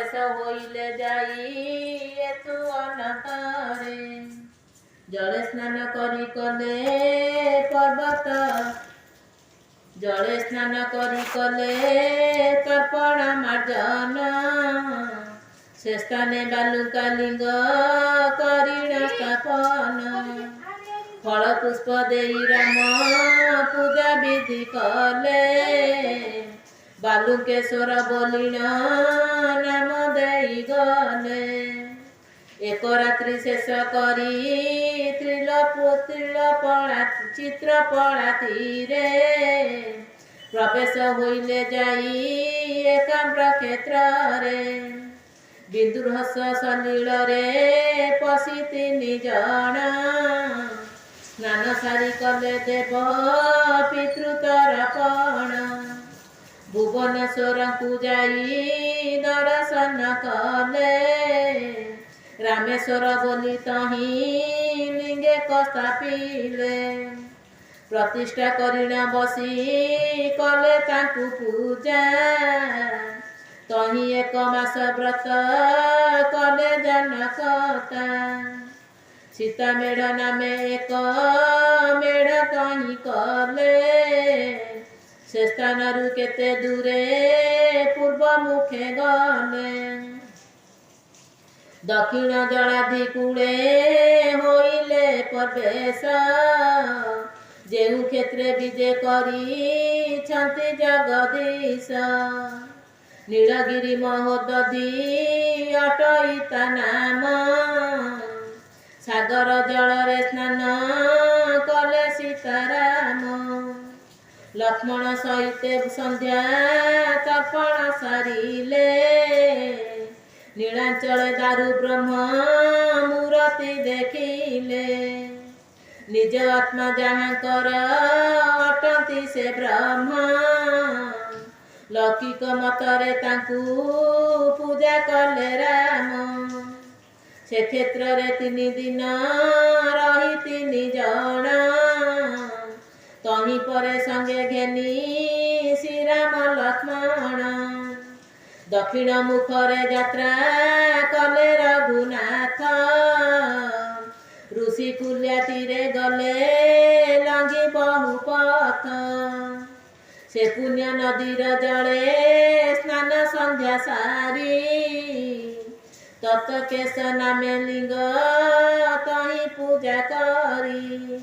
प्रवेश होइले जाई एतु अनंतरे जले स्नान करी कले पर्वत जले स्नान करी कले तर्पण मार्जन से स्थाने बालुका लिंग करीण स्थापन फल पुष्प देई राम पूजा विधि कले बालुकेश्वर बोलिण नाम देई गले एक रात्रि शेष करी त्रिलपणा चित्रपणा तीरे प्रवेश होइले जाई एकाम्र क्षेत्र रे बिंदुरहस सलील रे पशि तीनि जण स्नान सारी कले देव पितृतर्पण भुवनेश्वर को जाई दर्शन कले रामेश्वर बोली तही लिंगे स्थापिले प्रतिष्ठा करिण बसी कले ताकू पूजा तही एक मास व्रत कले जनकता सीता मेढ़ नामे एक मेढ़ कहीं कले से स्थान केते दूरे पूर्व मुखे गले दक्षिण जलाधि कूले होइले प्रवेश जेउ क्षेत्रे विजे करी छंति जगदीश नीलगिरी महोदधि अटईता नाम सागर जल रे स्नान कले सीताराम लक्ष्मण सहित संध्या तर्पण सारिले नीलांचल दारु ब्रह्म मूर्ति देखिले निज आत्मा जहाँकर अटंती से ब्रह्म लौकिक मतरे तांकू पूजा कले राम से क्षेत्र रे 3 दिन रही 3 जण तही परे संगे घेनी श्रीराम लक्ष्मण दक्षिण मुखरे यात्रा कले रघुनाथ ऋषि कुल्या तीरे गले लंघी बहुपथ से पुण्य नदीर जले स्नान संध्या सारी तत्केश नामे लिंग तही पूजा करी।